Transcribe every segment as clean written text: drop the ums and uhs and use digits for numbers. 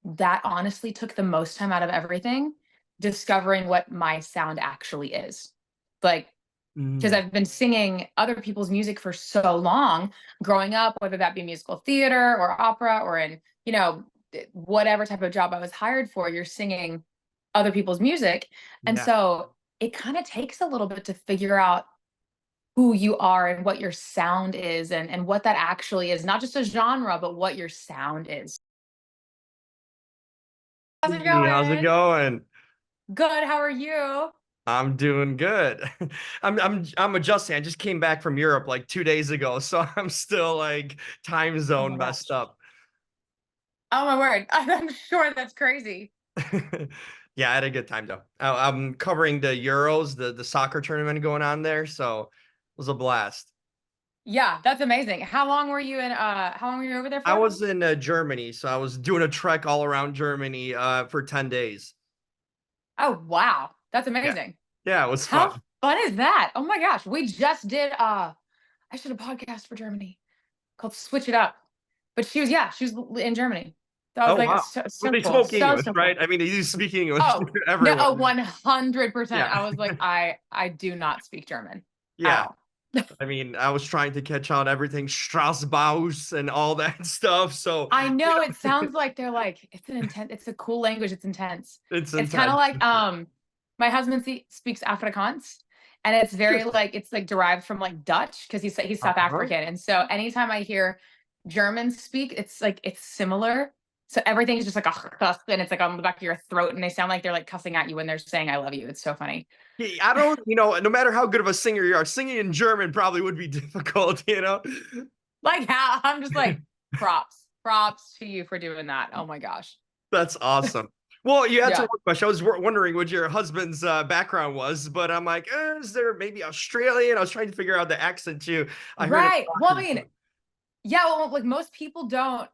that honestly took the most time out of everything, discovering what my sound actually is. Like, because Mm, I've been singing other people's music for so long growing up, whether that be musical theater or opera or in, whatever type of job I was hired for, you're singing other people's music. And yeah. so it kind of takes a little bit to figure out who you are and what your sound is and what that actually is, not just a genre, but what your sound is. How's it Hey, how's it going? going? Good. How are you? I'm doing good. I'm adjusting. I just came back from Europe like 2 days ago, so I'm still like time Oh zone my messed gosh. up. Oh my word. I'm sure that's crazy. Yeah, I had a good time though. I'm covering the Euros, the soccer tournament going on there, so it was a blast. Yeah, that's amazing. How long were you over there I for? was in Germany, so I was doing a trek all around Germany for 10 days. Oh wow. That's Yeah. amazing. Yeah, it was How fun. fun is that? Oh my gosh. We just did I should have podcast for Germany called Switch It Up. But she was in Germany. That was Oh like wow. so, But so they cool. spoke So English, so right? cool. I mean, you speak English, Oh, no, everyone. oh, 100%. Yeah. I was like, I do not speak German at Yeah. all. I mean, I was trying to catch on everything Strasbaus and all that stuff. So, I you know know, it sounds like they're like it's a cool language, it's intense. it's It's kind of intense. like my husband speaks Afrikaans and it's very Interesting. like it's like derived from like Dutch because he's South Uh-huh. African. And so anytime I hear Germans speak, it's like it's similar. So everything's just like a and it's like on the back of your throat and they sound like they're like cussing at you when they're saying I love you. It's so funny. Yeah, I don't, no matter how good of a singer you are, singing in German probably would be difficult. Like how I'm just like props to you for doing that. Oh my gosh. That's awesome. Well, you answered Yeah. one question. I was wondering what your husband's background was, but I'm like, is there maybe Australian? I was trying to figure out the accent too. I heard him Right. Well, I talking. mean, yeah, well, like most people don't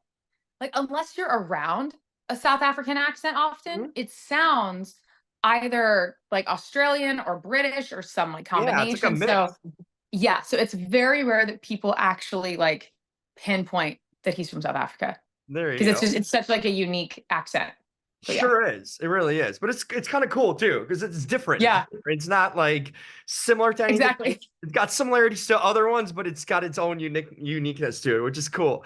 like unless you're around a South African accent often, Mhm. it sounds either like Australian or British or some like Yeah, it's like a combination. So, mix. yeah, so it's very rare that people actually like pinpoint that he's from South Africa There you because go. it's such like a unique accent. So yeah. Sure is. It really is. But it's kind of cool too, because it's different. Yeah, It's not like similar to anything. exactly. It's got similarities to other ones, but it's got its own uniqueness to it, which is cool.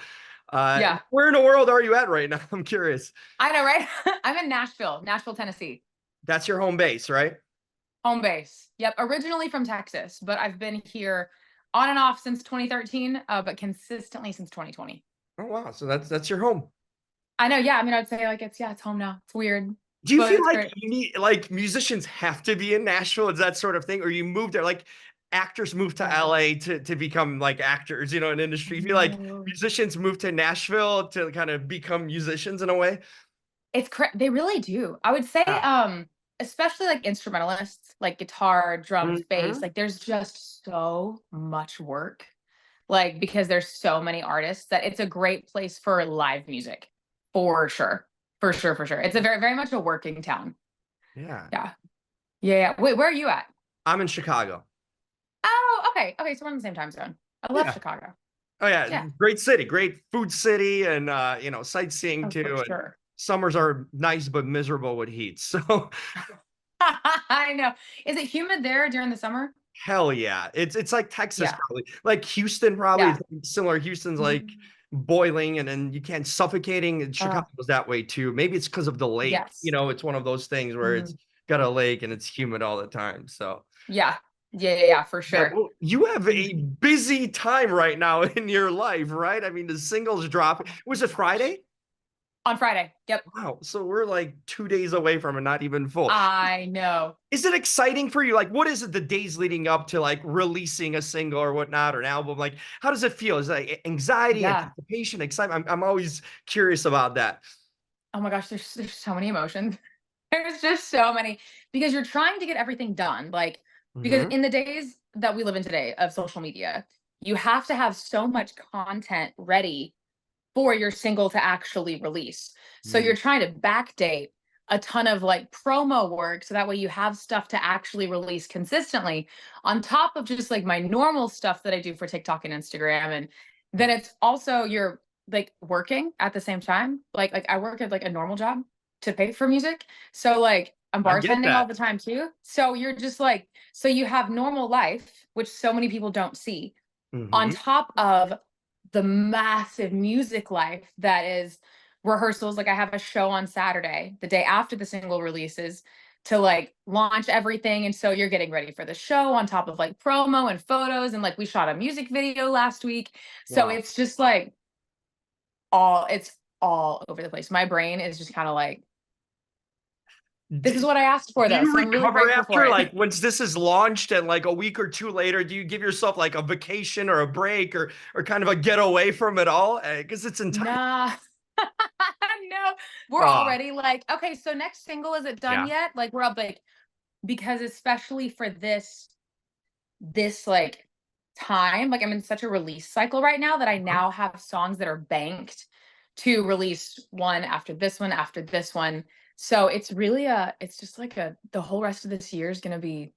Yeah. Where in the world are you at right now? I'm curious. I know, right? I'm in Nashville, Tennessee. That's your home base, right? Home base. Yep. Originally from Texas, but I've been here on and off since 2013, but consistently since 2020. Oh wow. So that's your home. I know. Yeah. I mean, I'd say like it's home now. It's weird, Do you but feel it's like great. you need like musicians have to be in Nashville? Is that sort of thing? Or you move there like actors move to Yeah. LA to become like actors, in industry. You feel like No. musicians move to Nashville to kind of become musicians in a way? They really do. I would say, Yeah. especially like instrumentalists, like guitar, drums, bass, Mhm. like there's just so much work. Like because there's so many artists that it's a great place for live music. For sure. For sure, for sure. It's a very, very much a working town. Yeah. Yeah. Yeah, yeah. Wait, where are you at? I'm in Chicago. Oh, okay. Okay, so we're in the same time zone. I love Yeah. Chicago. Oh yeah, Yeah. great city, great food city, and sightseeing Oh, for too. And sure. summers are nice but miserable with heat. So I know. Is it humid there during the summer? hell yeah, it's like Texas Yeah. probably, like Houston probably. Yeah. It's similar. Houston's like Mhm. boiling, and then you can't suffocating. And Uh, Chicago's that way too. Maybe it's because of the lake. yes. It's one of those things where it's Mhm. got a lake and it's humid all the time. So Yeah. Yeah, yeah, yeah, for yeah, sure. well, you have a Mhm. busy time right now in your life, right? I mean, the singles drop. Oh Was my it gosh. Friday? On Friday. Yep. Wow. So we're like 2 days away from it, not even full. I know. Is it exciting for you? Like, what is it the days leading up to like releasing a single or whatnot or an album? Like, how does it feel? Is it like anxiety, Yeah. anticipation, excitement? I'm always curious about that. Oh my gosh, there's so many emotions. There's just so many because you're trying to get everything done. Like, because Hmm. in the days that we live in today of social media, you have to have so much content ready for your single to actually release. So Mm, you're trying to backdate a ton of like promo work so that way you have stuff to actually release consistently on top of just like my normal stuff that I do for TikTok and Instagram. And then yeah. it's also you're like working at the same time. Like I work at like a normal job to pay for music. So like I'm I get bartending all that. the time too. So you're just like, so you have normal life, which so many people don't see, on Hmm. top of the massive music life that is rehearsals. Like I have a show on Saturday, the day after the single releases, to like launch everything. And so you're getting ready for the show on top of like promo and photos. And like we shot a music video last week. So Wow. it's just like it's all over the place. My brain is just kind of like, this is Do what I asked for though. you So I'm really recover grateful for after, it. like, once this is launched and like a week or two later, do you give yourself like a vacation or a break or kind of a get away from it all? Because it's entirely, Nah. No, we're uh, already like, okay, so next single, is it done yeah. yet? Like we're up like, because especially for this like time, like I'm in such a release cycle right now that I Uh-huh. now have songs that are banked to release one after this one after this one. So it's really it's just like the whole rest of this year is gonna be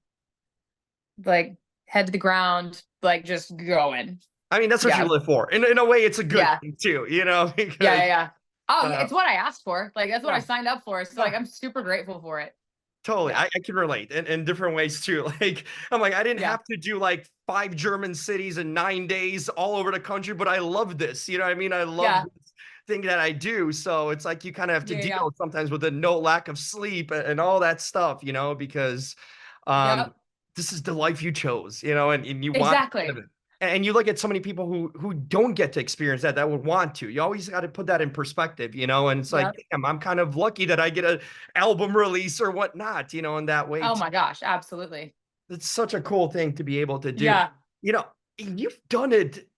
like head to the ground, like just going. I mean, that's what you Yeah. live for. In a way, it's a good Yeah. thing too, you know, Yeah. because Yeah. Yeah. Oh, yeah, uh, it's what I asked for. Like that's what I yeah, signed up for. So like yeah. I'm super grateful for it. Totally. Yeah. I can relate in different ways too. Like, I'm like, I didn't Yeah. have to do like 5 German cities in 9 days all over the country, but I love this. You know what I mean? I love Yeah. this thing that I do. So it's like you kind of have to Yeah. Yeah. deal sometimes with the no lack of sleep and all that stuff, because um Yep. this is the life you chose, and you want to live Exactly. it. And you look at so many people who don't get to experience that would want to. You always got to put that in perspective, and it's like, Yep. damn, I'm kind of lucky that I get a album release or whatnot, in that way Oh too. my gosh, absolutely. It's such a cool thing to be able to do. Yeah. You know, you've done it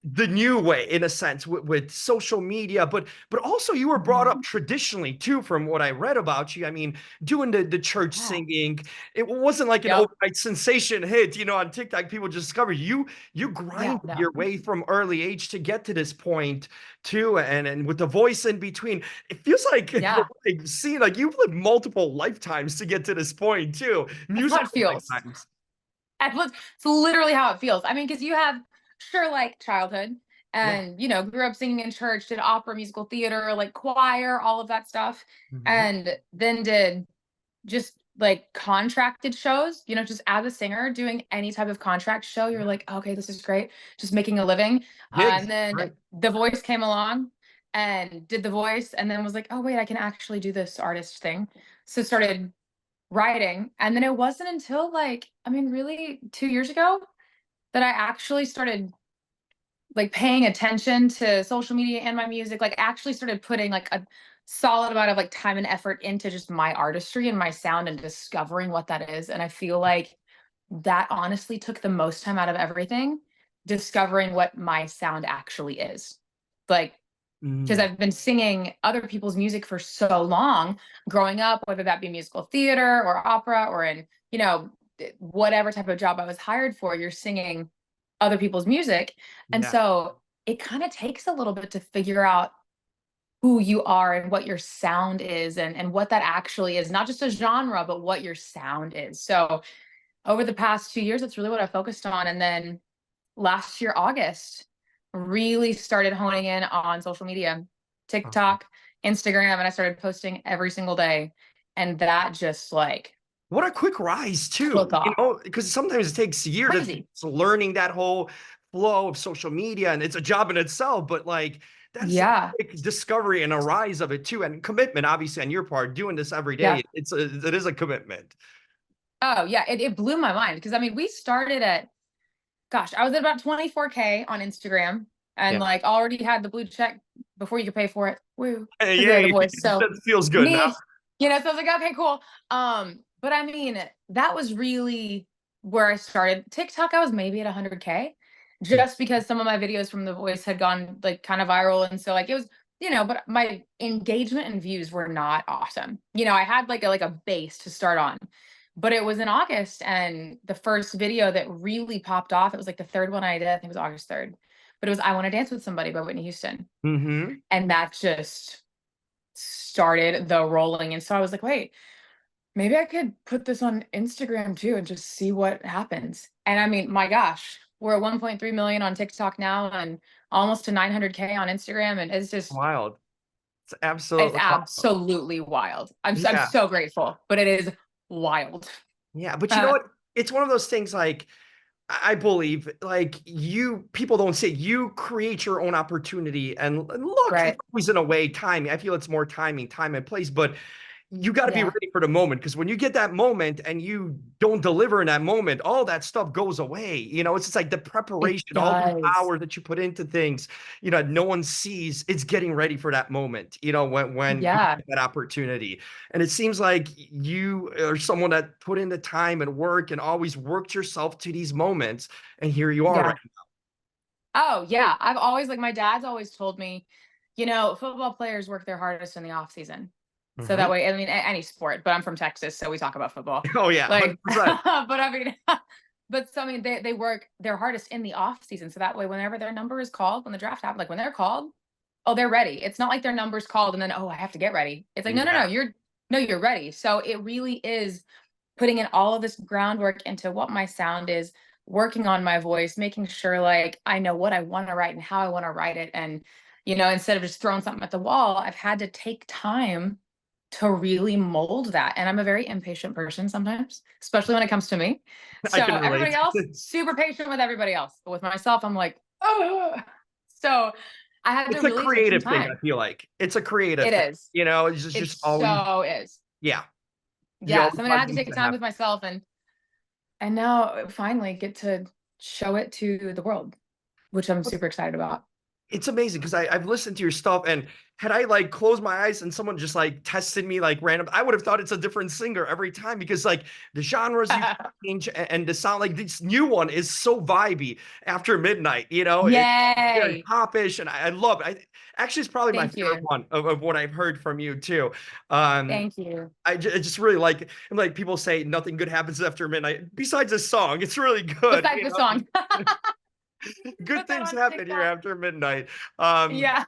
the new way in a sense with social media, but also you were brought up Mhm. traditionally too, from what I read about you. I mean, doing the church Yeah. singing, it wasn't like an Yep. overnight sensation hit, on TikTok. People just discovered you Yeah. grinded No. your way from early age to get to this point too, and with the voice in between, it feels like from Yeah. what I've seen, like you've lived multiple lifetimes to get to this point too, That's how it musical feels. lifetimes. It's literally how it feels. I mean, because you have sure like childhood Yeah. and grew up singing in church, did opera, musical theater, like choir, all of that stuff. Mhm. And then did just like contracted shows, just as a singer doing any type of contract show, you're Yeah. like, okay, this is great, just making a living. Gigs, And then right? The Voice came along and did The Voice, and then was like, oh, wait, I can actually do this artist thing. So started writing. And then it wasn't until like, I mean, really 2 years ago that I actually started like paying attention to social media and my music, like actually started putting like a solid amount of like time and effort into just my artistry and my sound and discovering what that is. And I feel like that honestly took the most time out of everything, discovering what my sound actually is. Like, because Mm. I've been singing other people's music for so long, growing up, whether that be musical theater or opera or in, whatever type of job I was hired for, you're singing other people's music. And Yeah. so it kind of takes a little bit to figure out who you are and what your sound is and what that actually is, not just a genre, but what your sound is. So over the past 2 years, that's really what I focused on. And then last year, August, really started honing in on social media, Uh-huh. TikTok, Instagram, and I started posting every single day. And that just like What a quick rise too, took off. because sometimes it takes years of Crazy. learning that whole flow of social media, and it's a job in itself, but like that's a Yeah. quick discovery and a rise of it too, and commitment obviously on your part, doing this every day. Yeah. It is a commitment. Oh, yeah. It blew my mind because I mean, we started at, gosh, I was at about 24K on Instagram and Yeah. like already had the blue check before you could pay for it. Woo. Hey, Because we had The yay, Voice. So that feels good now. me, so I was like, okay, cool. But I mean, that was really where I started. TikTok, I was maybe at 100K Yeah. just because some of my videos from The Voice had gone like kind of viral. And so like it was, but my engagement and views were not awesome. I had like a base to start on. But it was in August, and the first video that really popped off, it was like the third one I did, I think it was August 3rd. But it was I Want to Dance with Somebody by Whitney Houston. Mm-hmm. And that just started the rolling. And so I was like, wait, maybe I could put this on Instagram too and just see what happens. And I mean, my gosh, we're at 1.3 million on TikTok now and almost to 900K on Instagram. And Wild. It's it's absolutely wild. absolutely wild. I'm Yeah. so grateful, but it is wild. Yeah. But you know Uh, what? It's one of those things like, I believe like people don't say you create your own opportunity. And look, it's right. always in a way timing. I feel it's more timing, time and place, but you got to be Yeah, ready for the moment because when you get that moment and you don't deliver in that moment, all that stuff goes away. It's just like the it preparation, all the does. hour that you put into things, no one sees it's getting ready for that moment, when you Yeah, get that opportunity. And it seems like you are someone that put in the time and work and always worked yourself to these moments. And here you are right yeah. Oh, yeah. I've always, like, my dad's always told me, football players work their hardest in the off season. now. So that way, I mean, any sport, but I'm from Texas, so we talk about football. Oh yeah, Like, 100%. but I mean, but so I mean, they work their hardest in the off season. So that way, whenever their number is called, when the draft happens, like when they're called, oh, they're ready. It's not like their number's called and then, oh, I have to get ready. It's like, no, no, no, Yeah. you're ready. So it really is putting in all of this groundwork into what my sound is, working on my voice, making sure like I know what I want to write and how I want to write it. And, instead of just throwing something at the wall, I've had to take time to really mold that. And I'm a very impatient person sometimes, especially when it comes to me. I So can everybody relate. else, super patient with everybody else. But with myself, I'm like, oh. So I had to It's a really take some creative thing, I time. feel like. It's a creative It thing. is. It's It just always, so is. yeah. You Yeah. always So I mean, I want had to things take to time happen. with myself and now finally get to show it to the world, which I'm super excited about. It's amazing because I've listened to your stuff, and had I like closed my eyes and someone just like tested me like random, I would have thought it's a different singer every time because like the genres you change and the sound, like this new one is so vibey after midnight, it's very Yay. popish and I love it. Actually, it's probably my Thank favorite you. one of what I've heard from you too. Um, Thank you. I just really like, and like people say nothing good happens after midnight besides this song. It's really good, Besides the song. good Put that things on happen here TikTok. after midnight. Um, Yeah.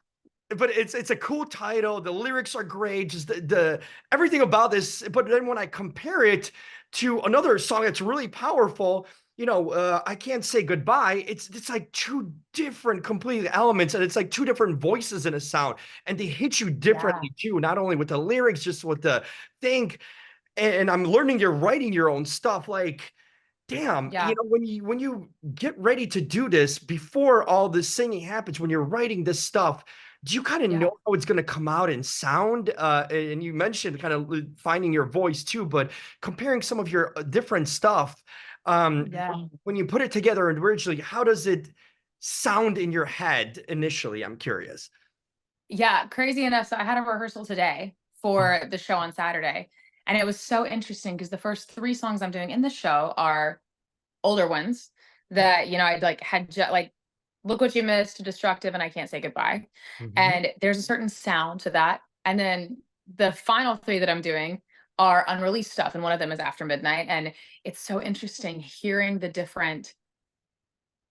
but it's a cool title. The lyrics are great. Just the everything about this. But then when I compare it to another song that's really powerful, I can't say goodbye. It's like two different complete elements, and it's like two different voices in a sound, and they hit you Yeah. differently too. Not only with the lyrics, just with the thing. And I'm learning you're writing your own stuff. Like damn, Yeah. when you get ready to do this before all this singing happens, when you're writing this stuff, do you kind of know Yeah. how it's going to come out and sound? And you mentioned kind of finding your voice too, but comparing some of your different stuff, um, Yeah. when you put it together originally, how does it sound in your head initially? I'm curious. Yeah. Crazy enough. So I had a rehearsal today for the show on Saturday. And it was so interesting because the first three songs I'm doing in the show are older ones that I'd like like look what you missed, destructive, and I can't say goodbye. Mhm. And there's a certain sound to that. And then the final three that I'm doing are unreleased stuff, and one of them is After Midnight. And it's so interesting hearing the different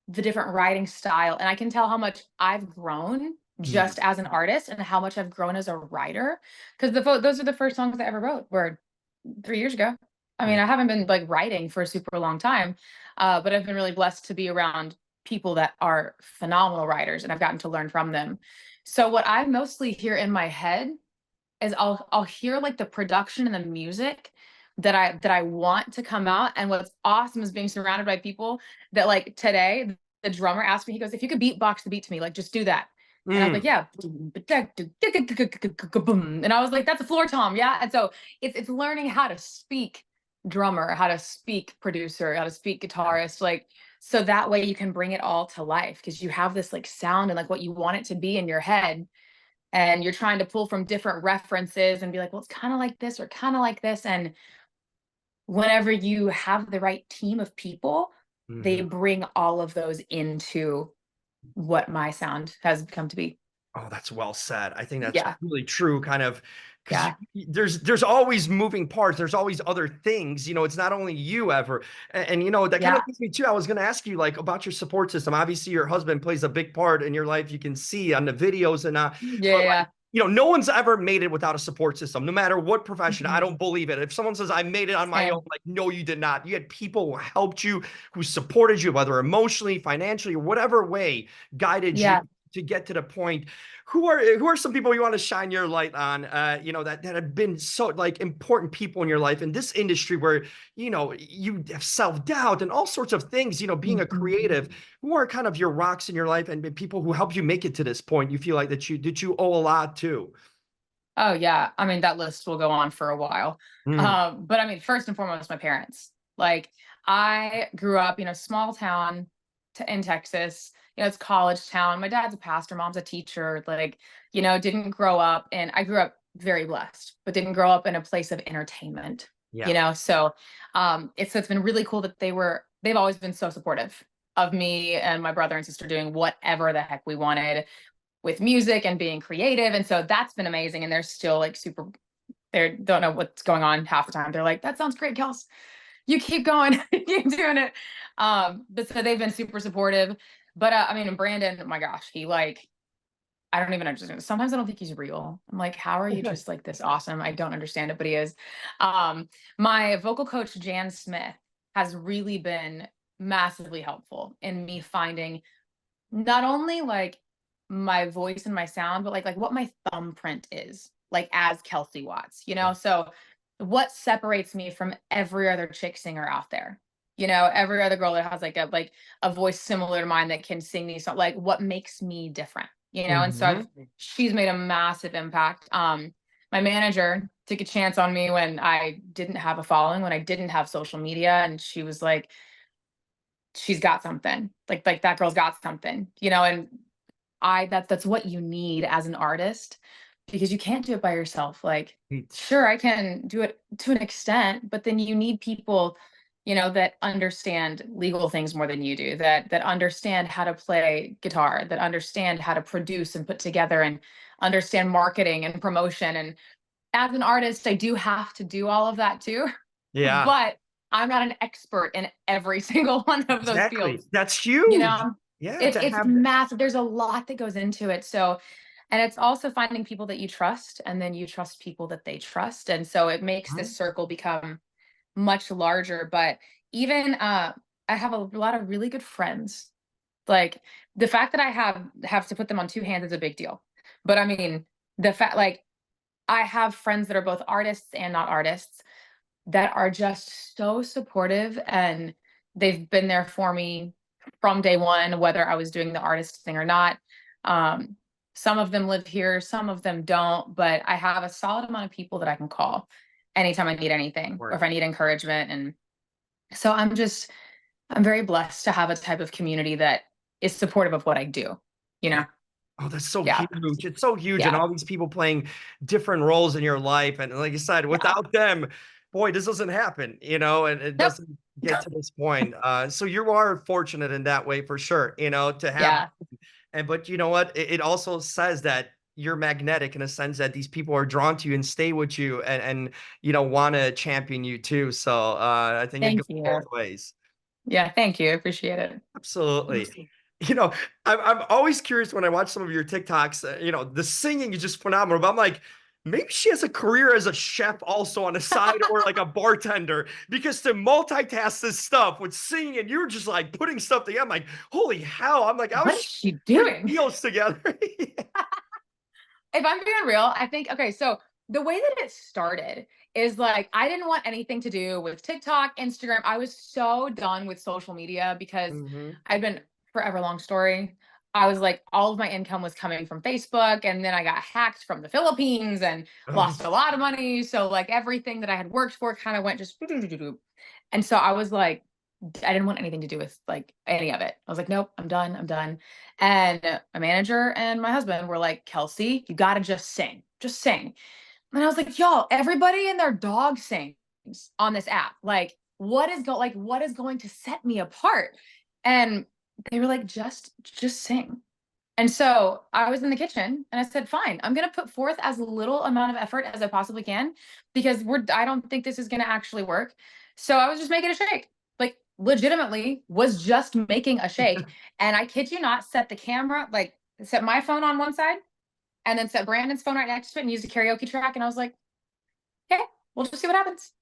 writing style, and I can tell how much I've grown Mm. just as an artist and how much I've grown as a writer because those are the first songs I ever wrote were 3 years ago. I mean, Yeah. I haven't been like writing for a super long time, but I've been really blessed to be around people that are phenomenal writers, and I've gotten to learn from them. So what I mostly hear in my head is I'll hear like the production and the music that I want to come out. And what's awesome is being surrounded by people that like today, the drummer asked me, he goes, if you could beatbox the beat to me, like just do that. And I was like, Mm. yeah. And I was like, that's a floor tom, yeah. And so it's learning how to speak drummer, how to speak producer, how to speak guitarist, like so that way you can bring it all to life because you have this like sound and like what you want it to be in your head and you're trying to pull from different references and be like, well, it's kind of like this or kind of like this. And whenever you have the right team of people, they Mhm. bring all of those into what my sound has come to be. Oh, that's well said. I think that's Yeah. really true, kind of, because Yeah. there's always moving parts. There's always other things. It's not only you ever. And that kind of Yeah. leads me too. I was going to ask you like about your support system. Obviously, your husband plays a big part in your life. You can see on the videos and Yeah. but like, Yeah. no one's ever made it without a support system, no matter what profession. I Mhm. don't believe it. If someone says I made it on my own, Same. like, no, you did not. You had people who helped you, who supported you, whether emotionally, financially, or whatever way, guided you Yeah. to get to the point. Who are some people you want to shine your light on? That have been so like important people in your life in this industry where you have self-doubt and all sorts of things. Being a Mhm. creative, who are kind of your rocks in your life and people who help you make it to this point? You feel like that you owe a lot to. Oh yeah. I mean, that list will go on for a while. Mm, But I mean, first and foremost, my parents. Like I grew up, small town in Texas. It's college town. My dad's a pastor, mom's a teacher. Like, didn't grow up, and I grew up very blessed, but didn't grow up in a place of entertainment. yeah. So it's been really cool that they've always been so supportive of me and my brother and sister doing whatever the heck we wanted with music and being creative. And so that's been amazing. And they're still like super, they don't know what's going on half the time. They're like, that sounds great, Kels. You keep going, keep doing it. But so they've been super supportive. But I mean, Brandon, oh my gosh, I don't even understand. Sometimes I don't think he's real. I'm like, how are you just like this awesome? I don't understand it, but he is. My vocal coach, Jan Smith, has really been massively helpful in me finding not only like my voice and my sound, but like what my thumbprint is, like as Kelsie Watts, So what separates me from every other chick singer out there? Every other girl that has like a voice similar to mine that can sing these songs, like what makes me different, And so Hmm. she's made a massive impact. My manager took a chance on me when I didn't have a following, when I didn't have social media, and she was like, she's got something, like that girl's got something, and that's what you need as an artist, because you can't do it by yourself. Like, sure, I can do it to an extent, but then you need people, that understand legal things more than you do, that understand how to play guitar, that understand how to produce and put together and understand marketing and promotion. And as an artist, I do have to do all of that too, Yeah, but I'm not an expert in every single one of those exactly. fields. That's You huge. know, Yeah, it's to it's have that. massive. There's a lot that goes into it. So, and it's also finding people that you trust, and then you trust people that they trust. And so it makes Huh? this circle become much larger. But even I have a lot of really good friends. Like the fact that I have to put them on two hands is a big deal. But I mean, the fact like I have friends that are both artists and not artists that are just so supportive, and they've been there for me from day one, whether I was doing the artist thing or not. Um, some of them live here, some of them don't, but I have a solid amount of people that I can call anytime I need anything or if Word. I need encouragement. And so I'm very blessed to have a type of community that is supportive of what I do, you Yeah. know? Oh, that's so Yeah. huge. It's so huge. And Yeah. all these people playing different roles in your life. And like you said, Yeah. without them, boy, this doesn't happen, and it Nope. doesn't get to this point. So you are fortunate in that way for sure, to have. Yeah. But you know what? It also says that you're magnetic in a sense that these people are drawn to you and stay with you and want to champion you too. So I think it Thank goes you. both ways. Yeah. Thank you. I appreciate it. Absolutely. You know, I'm always curious when I watch some of your TikToks. The singing is just phenomenal. But I'm like, maybe she has a career as a chef also on the side or like a bartender because to multitask this stuff with singing and you're just like putting stuff together. I'm like, holy hell. I'm like, I What is was she putting doing? meals together. If I'm being real, I think, okay, so the way that it started is like I didn't want anything to do with TikTok, Instagram. I was so done with social media because Hmm. I'd been forever long story. I was like, all of my income was coming from Facebook, and then I got hacked from the Philippines and Oh, lost a lot of money. So like everything that I had worked for kind of went just and so I was like, I didn't want anything to do with like any of it. I was like, nope, I'm done. I'm done. And my manager and my husband were like, Kelsie, you got to just sing, just sing. And I was like, y'all, everybody and their dog sings on this app. Like, what is going to set me apart? And they were like, just sing. And so I was in the kitchen and I said, fine, I'm going to put forth as little amount of effort as I possibly can because I don't think this is going to actually work. So I was just making a shake, like legitimately was just making a shake. And I kid you not, set my phone on one side and then set Brandon's phone right next to it and used a karaoke track. And I was like, okay, we'll just see what happens.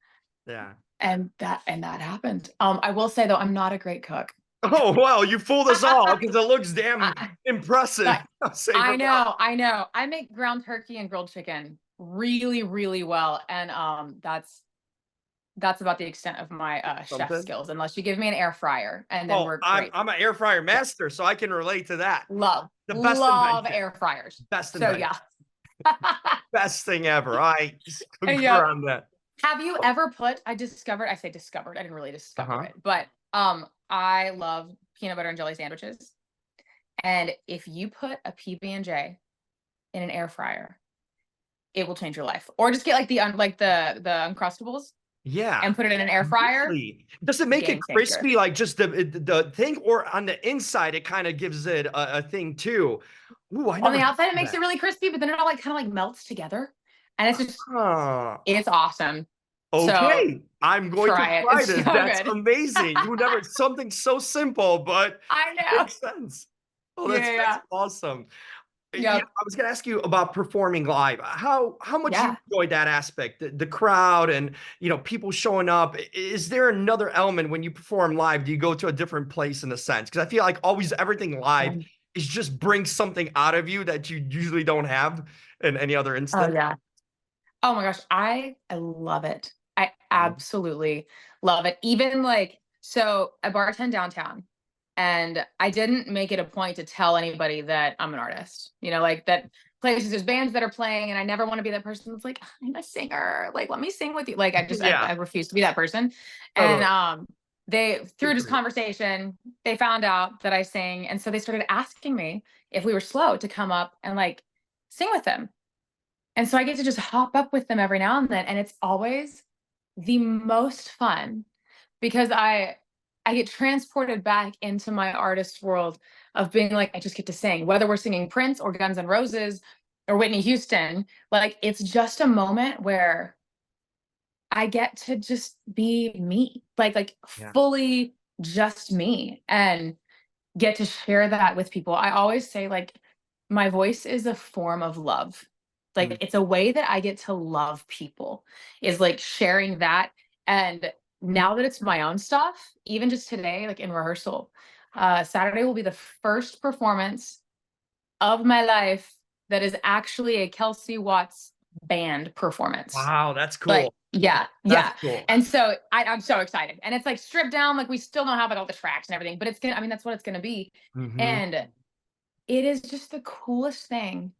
Yeah. And that happened. I will say though, I'm not a great cook. Oh, well, you fooled us all because it looks damn I, impressive. I, I'll say I for that. know, I know. I make ground turkey and grilled chicken really, really well. And that's about the extent of my chef Something. skills, unless you give me an air fryer, and then Oh, we're I'm great. I'm an air fryer Yeah. master, so I can relate to that. Love, The best love invention. air fryers. Best So invention. yeah. Best thing ever. I concur Yep. on that. Have you ever I say discovered, I didn't really discover Uh-huh. it, but I love peanut butter and jelly sandwiches. And if you put a PB&J in an air fryer, it will change your life. Or just get like the Uncrustables Yeah. and put it in an air fryer, Really? Does it make it game changer. crispy like just the thing, or on the inside it kind of gives it a thing too? Ooh, I On never the thought outside, it of makes that. it really crispy, but then it all like kind of like melts together. And it's just, Huh. it's awesome. So Okay, I'm going to try it. try It's so this. That's good. amazing. You never something so simple, but I know. makes sense. Oh, Yeah, that's yeah. awesome. Yeah, Yep. I was gonna ask you about performing live. How much you Yeah. enjoy that aspect, the crowd and people showing up. Is there another element when you perform live? Do you go to a different place in a sense? Because I feel like always everything live Um, is just brings something out of you that you usually don't have in any other oh instance. yeah. Oh my gosh, I love it. I Mhm. absolutely love it. Even like, so I bartend downtown, and I didn't make it a point to tell anybody that I'm an artist. Like that places there's bands that are playing, and I never want to be that person that's like, I'm a singer. Like, let me sing with you. Like Yeah, I refuse to be that person. And totally. they, through Good just for you. conversation, they found out that I sing. And so they started asking me if we were slow to come up and like sing with them. And so I get to just hop up with them every now and then, and it's always the most fun because I get transported back into my artist world of being like, I just get to sing, whether we're singing Prince or Guns N' Roses or Whitney Houston. Like, it's just a moment where I get to just be me, like Yeah. fully just me, and get to share that with people. I always say, like, my voice is a form of love. Like, Mm. it's a way that I get to love people, is like sharing that. And now that it's my own stuff, even just today, like in rehearsal, Saturday will be the first performance of my life that is actually a Kelsie Watts band performance. Wow, that's Like, cool. yeah, That's yeah. cool. And so I'm so excited. And it's like stripped down, like we still don't have like all the tracks and everything, but I mean, that's what it's gonna be. Hmm. And it is just the coolest thing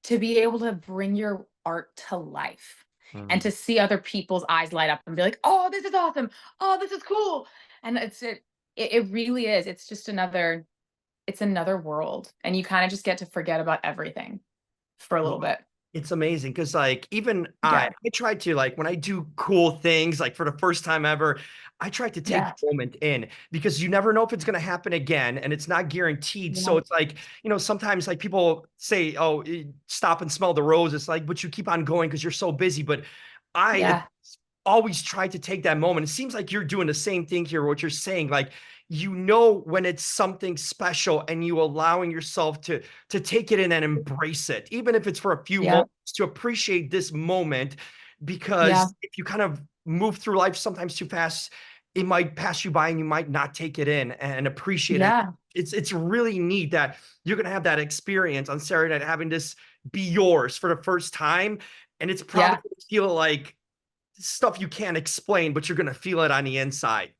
to be able to bring your art to life and to see other people's eyes light up and be like, oh, this is awesome. Oh, this is cool. And it really is. It's just another world. And you kind of just get to forget about everything for a little bit. It's amazing because like even I Yeah. I try to like when I do cool things like for the first time ever, I try to take Yeah. the moment in because you never know if it's going to happen again and it's not guaranteed. So Yeah. it's like, sometimes like people say, "Oh, stop and smell the rose." It's like, but you keep on going because you're so busy. But I Yeah. always try to take that moment. It seems like you're doing the same thing here, what you're saying. Like, when it's something special and you allowing yourself to take it in and embrace it, even if it's for a few Yeah. moments, to appreciate this moment. Yeah. Because if you kind of move through life sometimes too fast, it might pass you by and you might not take it in and appreciate it. Yeah. It's really neat that you're gonna have that experience on Saturday night, having this be yours for the first time. And it's probably Yeah. gonna feel like stuff you can't explain, but you're gonna feel it on the inside.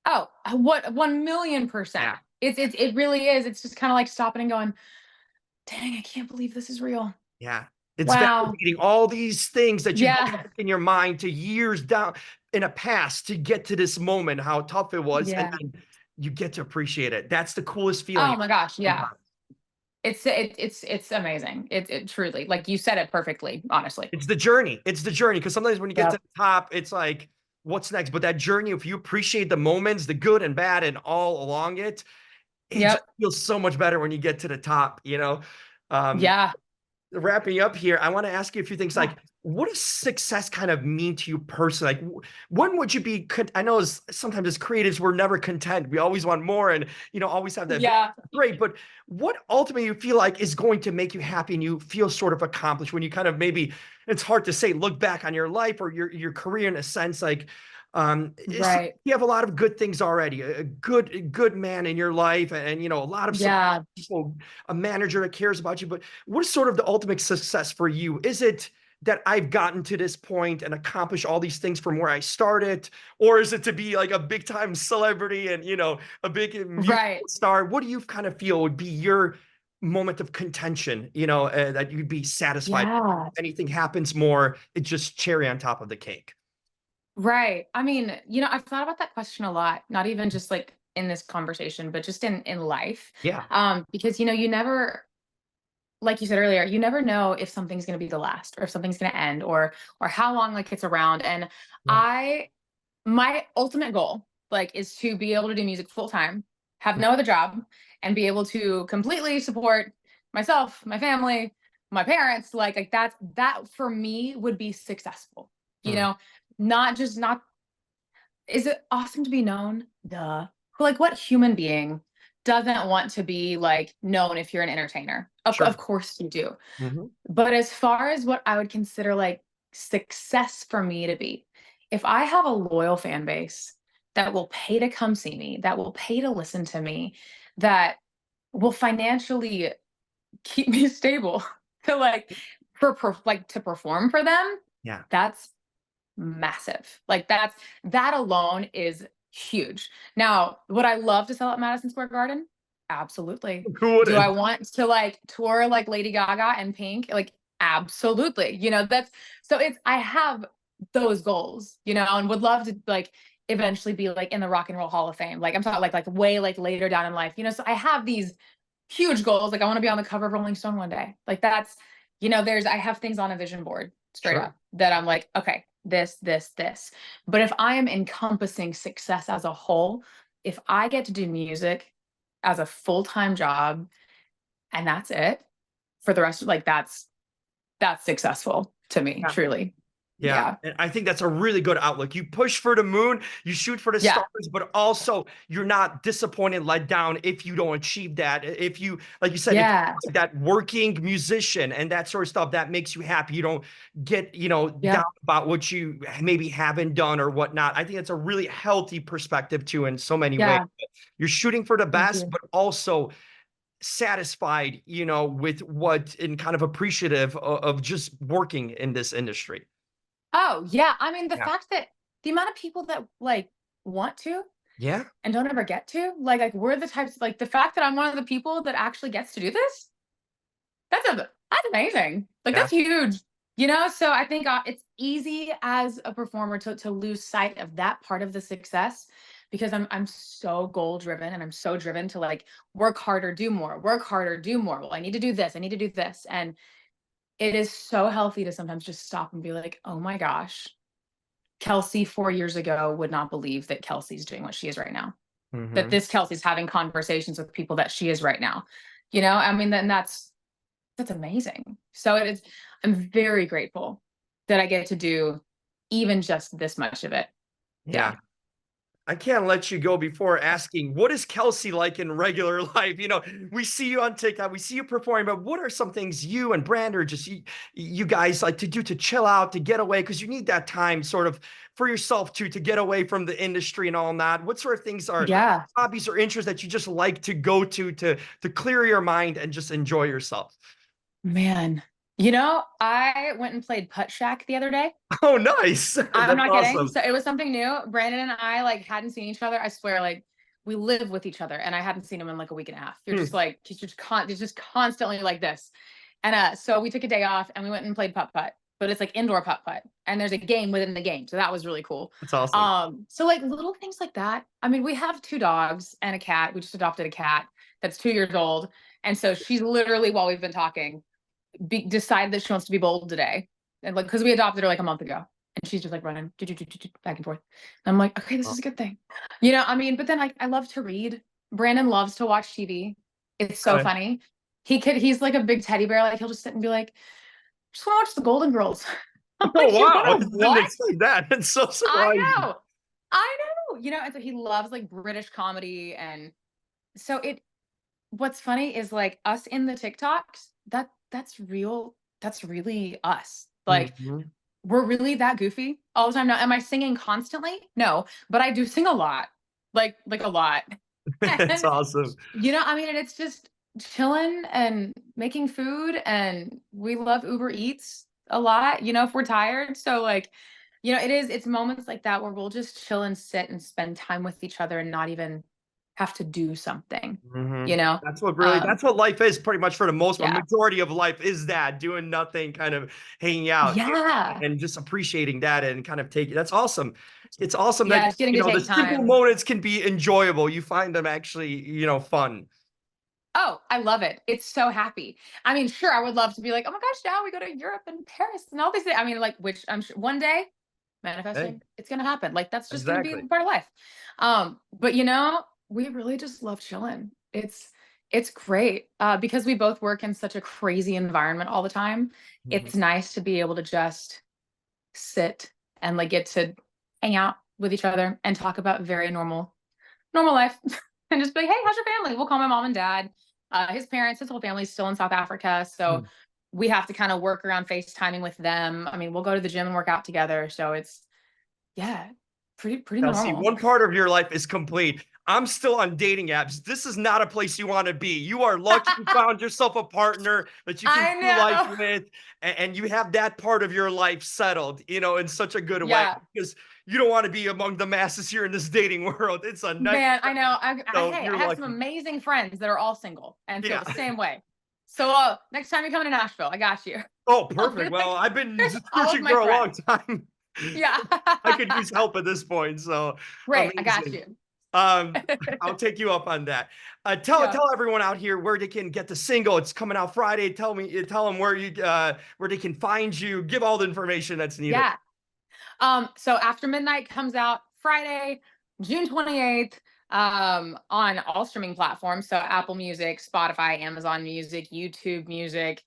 Oh, what 1,000,000%. Yeah, It really is. It's just kind of like stopping and going, dang, I can't believe this is real. yeah. It's Wow. validating all these things that you go Yeah. back in your mind to years down in a past to get to this moment, how tough it was, and Yeah. then you get to appreciate it. That's the coolest feeling. Oh my gosh. Yeah. Sometimes. It's amazing. It truly, like you said it perfectly, honestly. It's the journey. It's the journey. Because sometimes when you get to Yep. the top, it's like, what's next? But that journey, if you appreciate the moments, the good and bad, and all along it, it just Yep. feels so much better when you get to the top. Um, Yeah. wrapping up here, I want to ask you a few things like, what does success kind of mean to you personally? Like, when would you be, I know sometimes as creatives, we're never content. We always want more and, always have that Yeah. great, but what ultimately you feel like is going to make you happy and you feel sort of accomplished when you kind of maybe, it's hard to say, look back on your life or your career in a sense, like, Right. you have a lot of good things already, a good man in your life and, a lot of support Yeah. people, a manager that cares about you, but what is sort of the ultimate success for you? Is it that I've gotten to this point and accomplished all these things from where I started? Or is it to be like a big time celebrity and, a big musical Right. star? What do you kind of feel would be your moment of contention, that you'd be satisfied? Yeah. If anything happens more, it's just cherry on top of the cake. Right. I mean, I've thought about that question a lot, not even just like in this conversation, but just in life. Yeah. Because you never, like you said earlier, you never know if something's going to be the last or if something's going to end or how long like it's around. And Yeah. I my ultimate goal like is to be able to do music full time, have no other job, and be able to completely support myself, my family, my parents. Like that for me would be successful. You Mm. know, not is it awesome to be known? Duh. But like what human being doesn't want to be like known if you're an entertainer? Of Sure. course you do. Hmm. But as far as what I would consider like success for me to be, if I have a loyal fan base that will pay to come see me, that will pay to listen to me, that will financially keep me stable to like like to perform for them, Yeah. that's massive. Like that alone is huge. Now, would I love to sell at Madison Square Garden? Absolutely. Who Do I wouldn't? want to like tour like Lady Gaga and Pink? Like absolutely. That's so it's I have those goals, and would love to like eventually be like in the Rock and Roll Hall of Fame. Like I'm talking like way like later down in life. So I have these huge goals. Like I want to be on the cover of Rolling Stone one day. Like that's, I have things on a vision board straight Sure. up that I'm like, okay, this. But if I am encompassing success as a whole, if I get to do music as a full-time job and that's it for the rest of like that's successful to me, Yeah. truly. Yeah, Yeah. and I think that's a really good outlook. You push for the moon, you shoot for the Yeah. stars, but also you're not disappointed, let down if you don't achieve that. If you, like you said, if Yeah. you're like that working musician and that sort of stuff, that makes you happy. You don't get, Yeah. down about what you maybe haven't done or whatnot. I think it's a really healthy perspective too in so many ways. Yeah. You're shooting for the Thank best, you. but also satisfied, with what and kind of appreciative of just working in this industry. Oh, yeah. I mean, the Yeah. fact that the amount of people that like want to Yeah. and don't ever get to. Like we're the types like the fact that I'm one of the people that actually gets to do this, that's amazing. Like Yeah. that's huge. So I think it's easy as a performer to lose sight of that part of the success because I'm so goal driven and I'm so driven to like work harder, do more, work harder, do more. Well, I need to do this, I need to do this. And it is so healthy to sometimes just stop and be like, "Oh my gosh, Kelsie 4 years ago would not believe that Kelsie's doing what she is right now." That Hmm. this Kelsie's having conversations with people that she is right now. I mean, then that's amazing. So it is, I'm very grateful that I get to do even just this much of it. Yeah. Yeah. I can't let you go before asking, what is Kelsie like in regular life? We see you on TikTok, we see you performing, but what are some things you and Brand or just you guys like to do to chill out, to get away? Because you need that time sort of for yourself too, to get away from the industry and all that. What sort of things are Yeah. hobbies or interests that you just like to go to clear your mind and just enjoy yourself? Man. I went and played Putt Shack the other day. Oh, nice. I'm That's not kidding. awesome. So it was something new. Brandon and I like hadn't seen each other. I swear, like we live with each other, and I hadn't seen him in like a week and a half. You're just Hmm. like he's just constantly like this. And so we took a day off and we went and played putt putt, but it's like indoor putt putt, and there's a game within the game, so that was really cool. That's awesome. So like little things like that. I mean, we have two dogs and a cat. We just adopted a cat that's 2 years old, and so she's literally while we've been talking, decided that she wants to be bold today, and like because we adopted her like a month ago, and she's just like running back and forth. And I'm like, okay, this is a good thing, I mean. But then I love to read. Brandon loves to watch TV. It's so Right. funny. he's like a big teddy bear. Like he'll just sit and be like, just want to watch the Golden Girls. I'm Oh, like, you wow. I want to didn't what? expect that. It's so I surprising. know. I know. And so he loves like British comedy. And so what's funny is like us in the TikToks, that's real. That's really us. Like Mhm. we're really that goofy all the time. Now, am I singing constantly? No, but I do sing a lot. Like a lot. It's And awesome. I mean, and it's just chilling and making food, and we love Uber Eats a lot, if we're tired. So like, it's moments like that where we'll just chill and sit and spend time with each other and not even have to do something, Mhm. you know? That's what life is pretty much for the most, a Yeah. majority of life is that doing nothing, kind of hanging out Yeah. and just appreciating that and kind of taking, that's awesome. It's awesome that, Yeah. It's getting to the take simple time. moments can be enjoyable. You find them actually, fun. Oh, I love it. It's so happy. I mean, sure, I would love to be like, oh my gosh, now we go to Europe and Paris and all these things. I mean, like, which I'm sure one day, Hey, manifesting, it's gonna happen. Like, that's just gonna be exactly. part of life. But we really just love chilling. It's great. Because we both work in such a crazy environment all the time. Mhm. It's nice to be able to just sit and like get to hang out with each other and talk about very normal life and just be like, hey, how's your family? We'll call my mom and dad. His whole family's still in South Africa. So Mm. we have to kind of work around FaceTiming with them. I mean, we'll go to the gym and work out together. So it's, yeah, pretty Kelsie, normal. one part of your life is complete. I'm still on dating apps. This is not a place you want to be. You are lucky you found yourself a partner that you can I do life know. with, and you have that part of your life settled, in such a good way. Yeah, Because you don't want to be among the masses here in this dating world. It's a nightmare. man, I know. So Hey, I you're have some lucky. amazing friends that are all single and feel Yeah. the same way. So next time you come to Nashville, I got you. Oh, I'll be perfect. Well, like, I've been here's all of searching my for a long friends. time. Yeah. I could use help at this point. So Great, I got amazing. you. Um, I'll take you up on that. Tell Yeah. tell everyone out here where they can get the single. It's coming out Friday. Tell them where they can find you. Give all the information that's needed. Yeah. So After Midnight comes out Friday, June 28th, on all streaming platforms. So Apple Music, Spotify, Amazon Music, YouTube Music,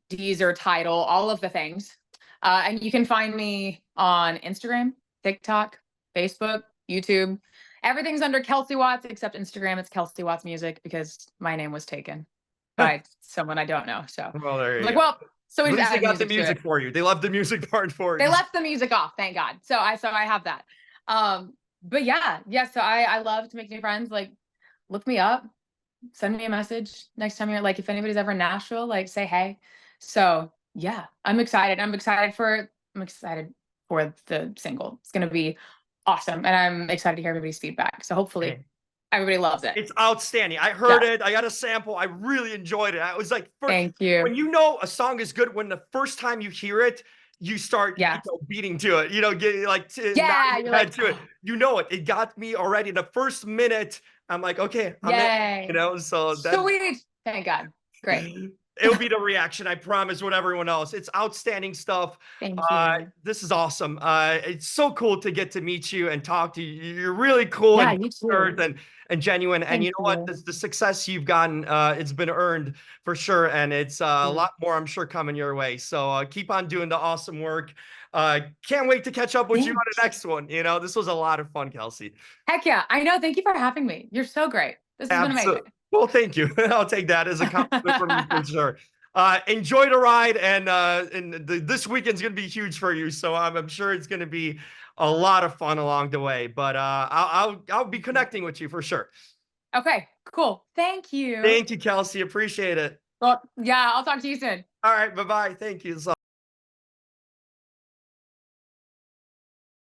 Deezer, Tidal, all of the things. And you can find me on Instagram, TikTok, Facebook, YouTube. Everything's under Kelsie Watts except Instagram. It's Kelsie Watts Music because my name was taken by someone I don't know. So Well, there I'm you like, go. well, so we At just least they added got the music to it. music for you. They left the music part for They you. left the music off, thank God. So I have that. But yeah. So I love to make new friends. Like, look me up, send me a message next time you're like, if anybody's ever in Nashville, like say hey. So yeah, I'm excited. I'm excited for the single. It's gonna be awesome, and I'm excited to hear everybody's feedback. So hopefully Hey, everybody loves it. it's outstanding. I heard Yeah. it. I got a sample. I really enjoyed it. I was like, Thank you. when you know a song is good, when the first time you hear it, you start, Yeah. beating to it. Get like Yeah. nodding You're your head like, to it. oh, You know it. It got me already. The first minute, I'm like, okay, I'm in. yay. So that Sweet. Thank God. Great. it'll be the reaction, I promise, with everyone else. It's outstanding stuff. Thank you. This is awesome. It's so cool to get to meet you and talk to you. You're really cool Yeah, and you earth too. and genuine. And you Thank know what? you. The success you've gotten, it's been earned for sure. And it's a lot more, I'm sure, coming your way. So keep on doing the awesome work. Can't wait to catch up with you on the Thanks. next one. This was a lot of fun, Kelsie. Heck yeah. I know. Thank you for having me. You're so great. This has been amazing. Absolutely. Well, thank you. I'll take that as a compliment from you for sure. Enjoy the ride, and this weekend's gonna be huge for you. So I'm sure it's gonna be a lot of fun along the way. But I'll be connecting with you for sure. Okay, cool. Thank you. Thank you, Kelsie. Appreciate it. Well, yeah, I'll talk to you soon. All right, bye bye. Thank you.